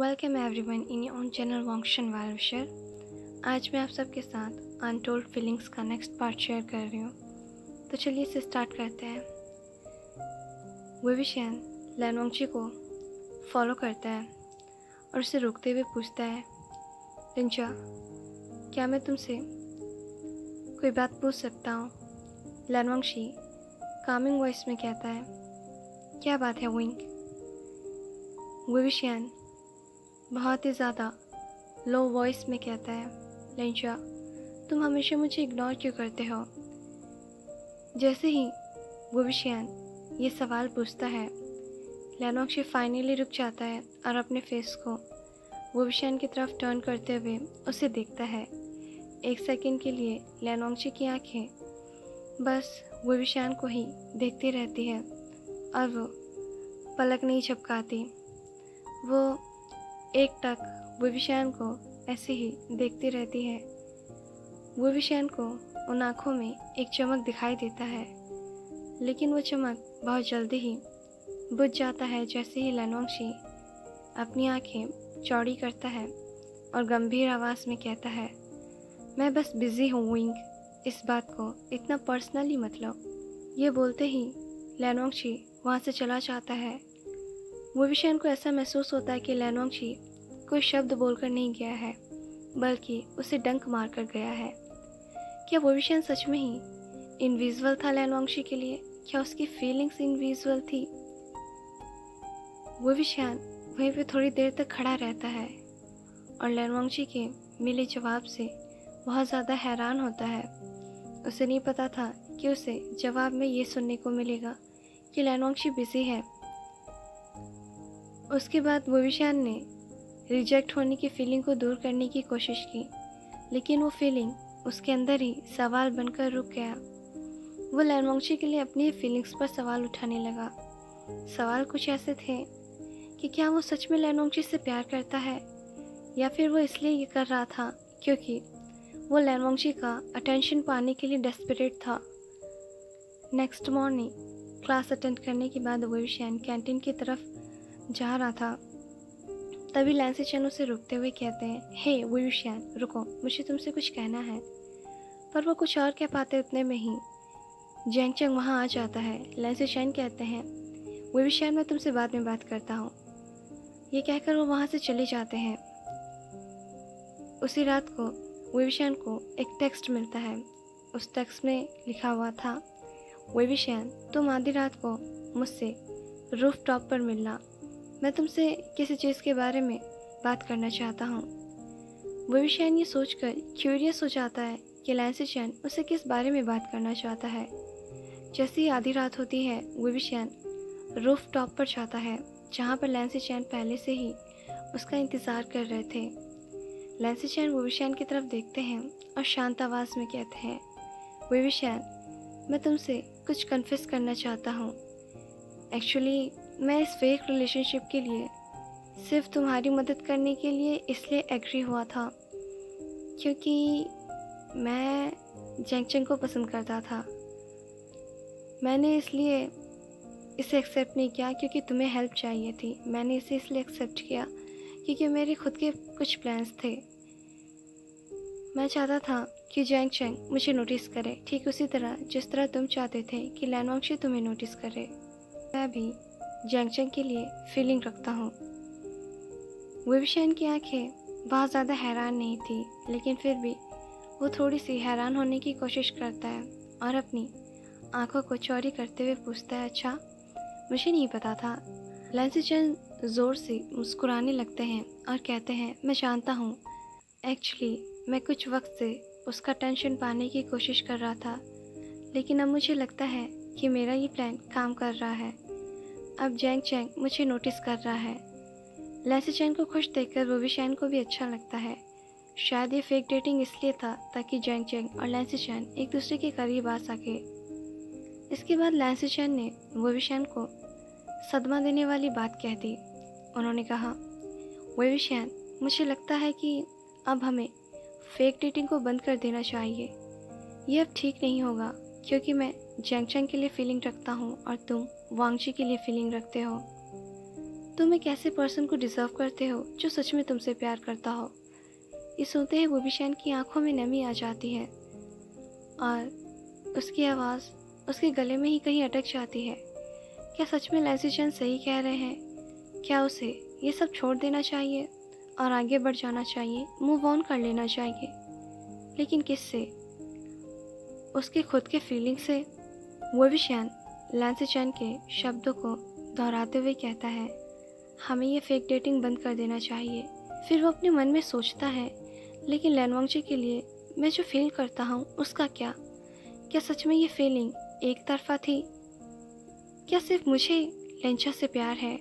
Welcome everyone in your own channel वांगशन वालविशर। आज मैं आप सबके साथ अनटोल्ड फीलिंग्स का नेक्स्ट पार्ट शेयर कर रही हूँ। तो चलिए इसे स्टार्ट करते हैं। विविशियन लैनवांगची को फॉलो करता है और उसे रोकते हुए पूछता है, लिंचा, क्या मैं तुमसे कोई बात पूछ सकता हूँ? लैनवांगची कामिंग वॉइस में कहता है, क्या बात है विंग? विविशियन बहुत ही ज़्यादा लो वॉइस में कहता है, लिंचा, तुम हमेशा मुझे इग्नोर क्यों करते हो? जैसे ही विविशियन ये सवाल पूछता है, लैनवांगची फाइनली रुक जाता है और अपने फेस को विविशियन की तरफ टर्न करते हुए उसे देखता है। एक सेकंड के लिए लैनवांगची की आंखें बस विविशियन को ही देखती रहती है और वो पलक नहीं झपकाती। वो एक टक विविशियन को ऐसे ही देखती रहती है। विविशियन को उन आँखों में एक चमक दिखाई देता है, लेकिन वो चमक बहुत जल्दी ही बुझ जाता है जैसे ही लैनवांगची अपनी आंखें चौड़ी करता है और गंभीर आवाज़ में कहता है, मैं बस बिज़ी हूँ विंग, इस बात को इतना पर्सनली मत लो। ये बोलते ही लैनवांगची वहाँ से चला जाता है। विविशियन को ऐसा महसूस होता है कि लैनवांगची कोई शब्द बोलकर नहीं गया है, बल्कि उसे डंक मारकर गया है। क्या विविशियन सच में ही इनविजिबल था लैनवांगची के लिए? क्या उसकी फीलिंग्स इनविजिबल थी? विविशियन वहीं पे थोड़ी देर तक खड़ा रहता है और लैनवांगची के मिले जवाब से बहुत ज़्यादा हैरान होता है। उसे नहीं पता था कि उसे जवाब में ये सुनने को मिलेगा कि लैनवांगची बिजी है। उसके बाद विविशियन ने रिजेक्ट होने की फीलिंग को दूर करने की कोशिश की, लेकिन वो फीलिंग उसके अंदर ही सवाल बनकर रुक गया। वो लैनवांगची के लिए अपनी फीलिंग्स पर सवाल उठाने लगा। सवाल कुछ ऐसे थे कि क्या वो सच में लैनवांगची से प्यार करता है, या फिर वो इसलिए ये कर रहा था क्योंकि वो लैनवांगची का अटेंशन पाने के लिए डेस्परेट था। नेक्स्ट मॉर्निंग क्लास अटेंड करने के बाद विविशियन कैंटीन की तरफ जा रहा था। तभी लैंसीचेन उसे रुकते हुए कहते हैं, हे विविशियन, रुको, मुझे तुमसे कुछ कहना है। पर वो कुछ और कह पाते उतने में ही जैंगचेंग वहाँ आ जाता है। लैंसीचेन कहते हैं, विविशियन, मैं तुमसे बाद में बात करता हूँ। ये कहकर वो वहाँ से चले जाते हैं। उसी रात को विविशियन को एक टेक्स्ट मिलता है। उस टेक्स्ट में लिखा हुआ था, विविशियन, तुम आधी रात को मुझसे रूफ टॉप पर मिलना, मैं तुमसे किसी चीज़ के बारे में बात करना चाहता हूँ। विविशियन ये सोचकर क्यूरियस हो जाता है कि लैंसीचेन उसे किस बारे में बात करना चाहता है। जैसे ही आधी रात होती है, विविशियन रूफ टॉप पर जाता है, जहाँ पर लैंसीचेन पहले से ही उसका इंतज़ार कर रहे थे। लैंसीचेन विविशियन की तरफ देखते हैं और शांत आवाज़ में कहते हैं, विविशियन, मैं तुमसे कुछ कन्फेस करना चाहता हूँ। एक्चुअली मैं इस फेक रिलेशनशिप के लिए सिर्फ तुम्हारी मदद करने के लिए इसलिए एग्री हुआ था क्योंकि मैं जैंगचेंग को पसंद करता था। मैंने इसलिए इसे एक्सेप्ट नहीं किया क्योंकि तुम्हें हेल्प चाहिए थी। मैंने इसे इसलिए एक्सेप्ट किया क्योंकि मेरे खुद के कुछ प्लान्स थे। मैं चाहता था कि जैंगचेंग मुझे नोटिस करे, ठीक उसी तरह जिस तरह तुम चाहते थे कि लैनवांगची तुम्हें नोटिस करे। मैं भी जैंगचेंग के लिए फीलिंग रखता हूँ। विविशियन की आंखें बहुत ज़्यादा हैरान नहीं थी, लेकिन फिर भी वो थोड़ी सी हैरान होने की कोशिश करता है और अपनी आंखों को चौड़ी करते हुए पूछता है, अच्छा, मुझे नहीं पता था। लैंसीचेन ज़ोर से मुस्कुराने लगते हैं और कहते हैं, मैं जानता हूँ, एक्चुअली मैं कुछ वक्त से उसका टेंशन पाने की कोशिश कर रहा था, लेकिन अब मुझे लगता है कि मेरा ये प्लान काम कर रहा है। अब जैंगचेंग मुझे नोटिस कर रहा है। लैंसीचेन को खुश देखकर विविशियन को भी अच्छा लगता है। शायद ये फेक डेटिंग इसलिए था ताकि जैंगचेंग और लैंसीचेन एक दूसरे के करीब आ सके। इसके बाद लैंसीचेन ने विविशियन को सदमा देने वाली बात कह दी। उन्होंने कहा, विविशियन, मुझे लगता है कि अब हमें फेक डेटिंग को बंद कर देना चाहिए। ये अब ठीक नहीं होगा क्योंकि मैं जैंगचेंग के लिए फीलिंग रखता हूँ और तुम वांगची के लिए फीलिंग रखते हो। तुम एक ऐसे पर्सन को डिज़र्व करते हो जो सच में तुमसे प्यार करता हो। ये सुनते ही वुविशियान की आंखों में नमी आ जाती है और उसकी आवाज़ उसके गले में ही कहीं अटक जाती है। क्या सच में लैंसी चैन सही कह रहे हैं? क्या उसे ये सब छोड़ देना चाहिए और आगे बढ़ जाना चाहिए, मूव ऑन कर लेना चाहिए? लेकिन किससे? उसके खुद के फीलिंग से? वुविशियान लैंसी चैन के शब्दों को दोहराते हुए कहता है, हमें ये फेक डेटिंग बंद कर देना चाहिए। फिर वो अपने मन में सोचता है, लेकिन लैनवांगजी के लिए मैं जो फील करता हूँ उसका क्या? क्या सच में ये फीलिंग एक तरफा थी? क्या सिर्फ मुझे लेंचा से प्यार है?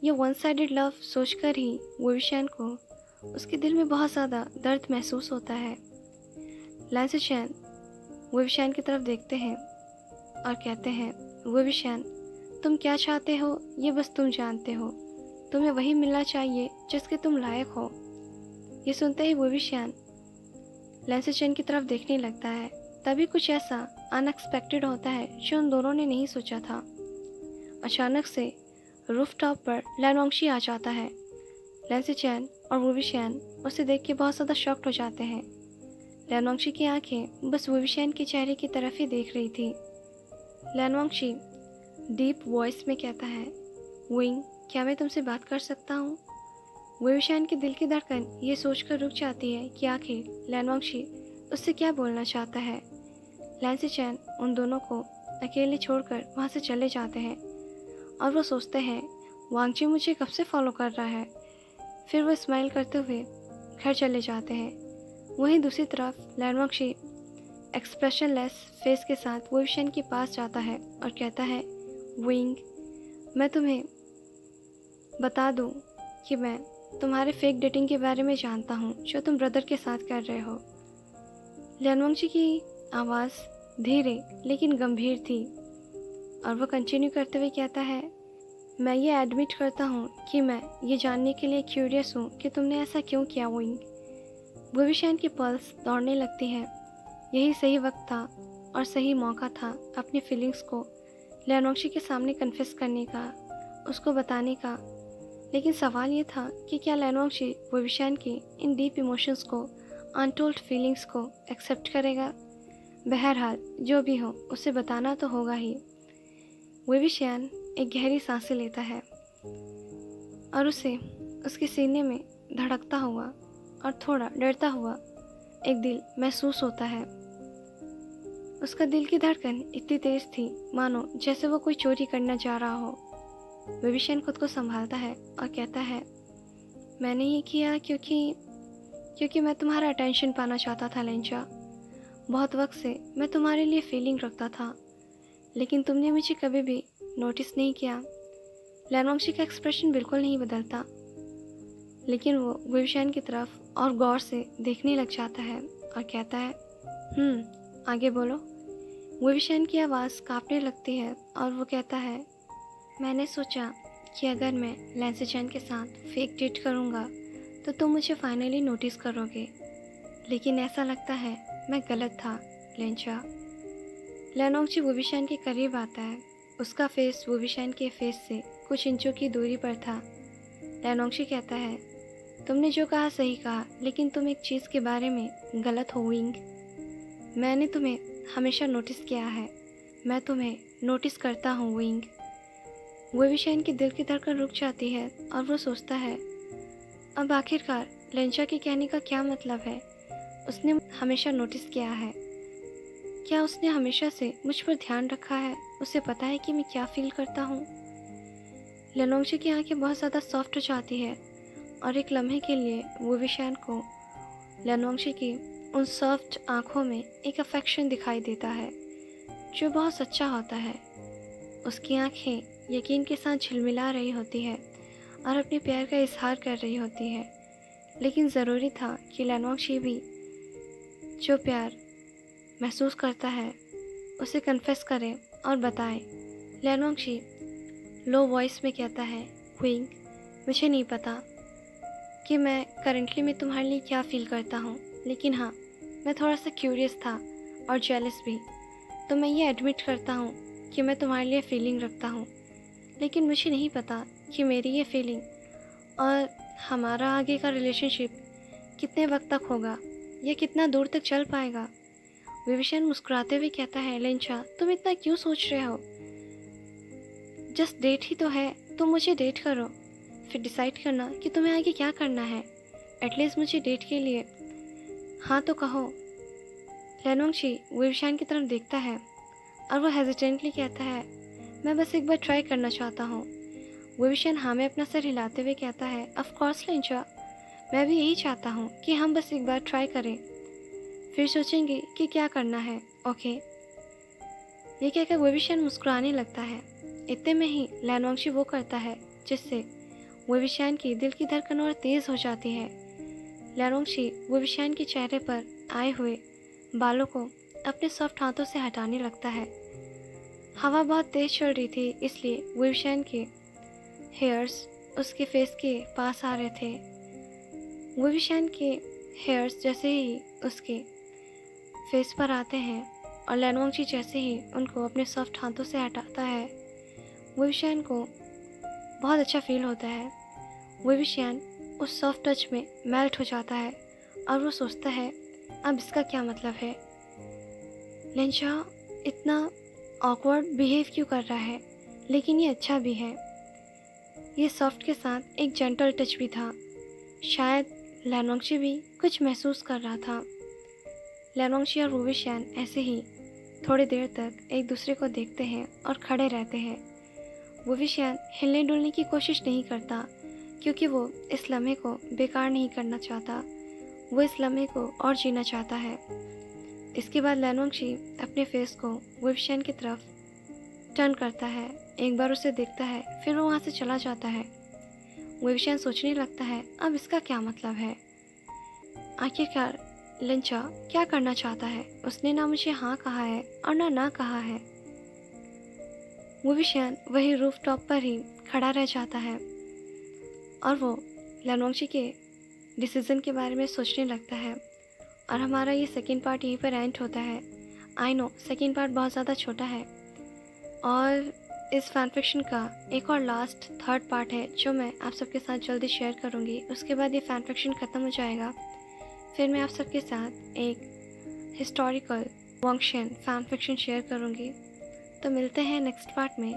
ये वन साइडेड लव सोचकर ही वुविशियान को उसके दिल में बहुत ज़्यादा दर्द महसूस होता है। लैंसी चैन वुविशियान की तरफ देखते हैं और कहते हैं, वुविशियान, तुम क्या चाहते हो ये बस तुम जानते हो। तुम्हें वही मिलना चाहिए जिसके तुम लायक हो। ये सुनते ही वुविशियान लैंसी चैन की तरफ देखने लगता है। तभी कुछ ऐसा अनएक्सपेक्टेड होता है जो उन दोनों ने नहीं सोचा था। अचानक से रूफटॉप पर लैनवांगजी आ जाता है। लैंसी चैन और वुविशियान उसे देख के बहुत ज़्यादा शॉक्ड हो जाते हैं। लैनवांगजी की आंखें बस वुविशियान के चेहरे की तरफ ही देख रही थी। लैनवांगजी डीप वॉइस में कहता है, विंग, क्या मैं तुमसे बात कर सकता हूँ? वुविशियान के दिल की धड़कन ये सोचकर रुक जाती है कि आखिर लैनवांगजी उससे क्या बोलना चाहता है। लैंसी चैन उन दोनों को अकेले छोड़कर वहाँ से चले जाते हैं और वो सोचते हैं, वांगजी मुझे कब से फॉलो कर रहा है। फिर वो स्माइल करते हुए घर चले जाते हैं। वहीं दूसरी तरफ लैनवांगजी एक्सप्रेशनलेस फेस के साथ वुविशियान के पास जाता है और कहता है, विंग, मैं तुम्हें बता दूं कि मैं तुम्हारे फेक डेटिंग के बारे में जानता हूं जो तुम ब्रदर के साथ कर रहे हो। लैनवांगजी की आवाज़ धीरे लेकिन गंभीर थी और वो कंटिन्यू करते हुए कहता है, मैं ये एडमिट करता हूँ कि मैं ये जानने के लिए क्यूरियस हूँ कि तुमने ऐसा क्यों किया विंग। वुविशियान की पल्स दौड़ने लगती है। यही सही वक्त था और सही मौका था अपनी फीलिंग्स को लैनवांगजी के सामने कन्फेस करने का, उसको बताने का। लेकिन सवाल ये था कि क्या लैनवांगजी वुविशियान की इन डीप इमोशंस को, अनटोल्ड फीलिंग्स को एक्सेप्ट करेगा? बहरहाल जो भी हो उसे बताना तो होगा ही। वुविशियान एक गहरी सांसें लेता है और उसे उसके सीने में धड़कता हुआ और थोड़ा डरता हुआ एक दिल महसूस होता है। उसका दिल की धड़कन इतनी तेज थी मानो जैसे वो कोई चोरी करना जा रहा हो। वुविशियान खुद को संभालता है और कहता है, मैंने ये किया क्योंकि मैं तुम्हारा अटेंशन पाना चाहता था लेंचा। बहुत वक्त से मैं तुम्हारे लिए फीलिंग रखता था, लेकिन तुमने मुझे कभी भी नोटिस नहीं किया। लैनवांगजी का एक्सप्रेशन बिल्कुल नहीं बदलता, लेकिन वो वुविशियान की तरफ और गौर से देखने लग जाता है और कहता है, आगे बोलो। वुविशियान की आवाज़ कांपने लगती है और वो कहता है, मैंने सोचा कि अगर मैं लैंसी चैन के साथ फेक डेट करूँगा तो तुम मुझे फाइनली नोटिस करोगे, लेकिन ऐसा लगता है मैं गलत था लेंचा। लैनवांगजी वुविशियान के करीब आता है। उसका फेस वुविशियान के फेस से कुछ इंचों की दूरी पर था। लैनवांगजी कहता है, तुमने जो कहा सही कहा, लेकिन तुम एक चीज़ के बारे में गलत हो विंग। मैंने तुम्हें हमेशा नोटिस किया है। मैं तुम्हें नोटिस करता हूँ विंग। वुविशियान के दिल की धड़कन रुक जाती है और वो सोचता है, अब आखिरकार लेंचा के कहने का क्या मतलब है? उसने हमेशा नोटिस किया है। क्या उसने हमेशा से मुझ पर ध्यान रखा है? उसे पता है कि मैं क्या फील करता हूँ? लैनवांगजी की आंखें बहुत ज़्यादा सॉफ्ट हो जाती है और एक लम्हे के लिए वुविशियान को लैनवांगजी की उन सॉफ्ट आँखों में एक अफेक्शन दिखाई देता है जो बहुत सच्चा होता है। उसकी आंखें यकीन के साथ झिलमिला रही होती है और अपने प्यार का इजहार कर रही होती है। लेकिन ज़रूरी था कि लैनवांगजी भी जो प्यार महसूस करता है उसे कन्फेस करे और बताए। लैनवांगजी लो वॉइस में कहता है, विंग, मुझे नहीं पता कि मैं करंटली में तुम्हारे लिए क्या फ़ील करता हूँ, लेकिन हाँ, मैं थोड़ा सा क्यूरियस था और जेलस भी। तो मैं ये एडमिट करता हूँ कि मैं तुम्हारे लिए फीलिंग रखता हूँ, लेकिन मुझे नहीं पता कि मेरी ये फीलिंग और हमारा आगे का रिलेशनशिप कितने वक्त तक होगा, या कितना दूर तक चल पाएगा। विविशन मुस्कुराते हुए कहता है, लेंचा तुम इतना क्यों सोच रहे हो? जस्ट डेट ही तो है, तुम मुझे डेट करो, फिर डिसाइड करना कि तुम्हें आगे क्या करना है। एटलीस्ट मुझे डेट के लिए हाँ तो कहो। लेनोंगची विविशान की तरफ देखता है और वो हेजिटेंटली कहता है, मैं बस एक बार ट्राई करना चाहता हूँ। विविशन हाँ में अपना सर हिलाते हुए कहता है, ऑफ कोर्स लेंचा, मैं भी यही चाहता हूँ कि हम बस एक बार ट्राई करें, फिर सोचेंगे कि क्या करना है। ओके। ये कहकर विविशन मुस्कुराने लगता है। इतने में ही लैनवांगशी वो करता है जिससे विविशान की दिल की धड़कन और तेज हो जाती है। लैनवांगशी विविशान के चेहरे पर आए हुए बालों को अपने सॉफ्ट हाथों से हटाने लगता है। हवा बहुत तेज चल रही थी, इसलिए विविशान के हेयर्स उसके फेस के पास आ रहे थे। विविशान के हेयर्स जैसे ही उसके फेस पर आते हैं और लैनवांगशी जैसे ही उनको अपने सॉफ्ट हाथों से हटाता है, विविशान को बहुत अच्छा फील होता है। विविशान उस सॉफ्ट टच में मेल्ट हो जाता है और वो सोचता है, अब इसका क्या मतलब है? लेंचा इतना ऑकवर्ड बिहेव क्यों कर रहा है? लेकिन ये अच्छा भी है। ये सॉफ्ट के साथ एक जेंटल टच भी था। शायद लैनवांगशी भी कुछ महसूस कर रहा था। लैनवांगशी और विविशान ऐसे ही थोड़ी देर तक एक दूसरे को देखते हैं और खड़े रहते हैं। विविशान हिलने डुलने की कोशिश नहीं करता क्योंकि वो इस लम्हे को बेकार नहीं करना चाहता, वो इस लम्हे को और जीना चाहता है। इसके बाद लैनवांगशी अपने फेस को विविशान की तरफ टर्न करता है, एक बार उसे देखता है, फिर वो वहाँ से चला जाता है। विविशान सोचने लगता है, अब इसका क्या मतलब है? आखिरकार लेंचा क्या करना चाहता है? उसने ना मुझे हाँ कहा है और ना कहा है। विविशान वही रूफ टॉप पर ही खड़ा रह जाता है और वो लैनवांगशी के डिसीज़न के बारे में सोचने लगता है। और हमारा ये सेकंड पार्ट यहीं पर एंड होता है। आई नो सेकंड पार्ट बहुत ज़्यादा छोटा है और इस फैन फिक्शन का एक और लास्ट थर्ड पार्ट है जो मैं आप सबके साथ जल्दी शेयर करूँगी। उसके बाद ये फैन फिक्शन ख़त्म हो जाएगा। फिर मैं आप सबके साथ एक historical Wangxian fan fiction share करूँगी। तो मिलते हैं नेक्स्ट पार्ट में।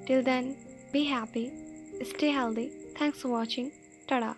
Till then be happy, stay healthy, thanks for watching, Tata.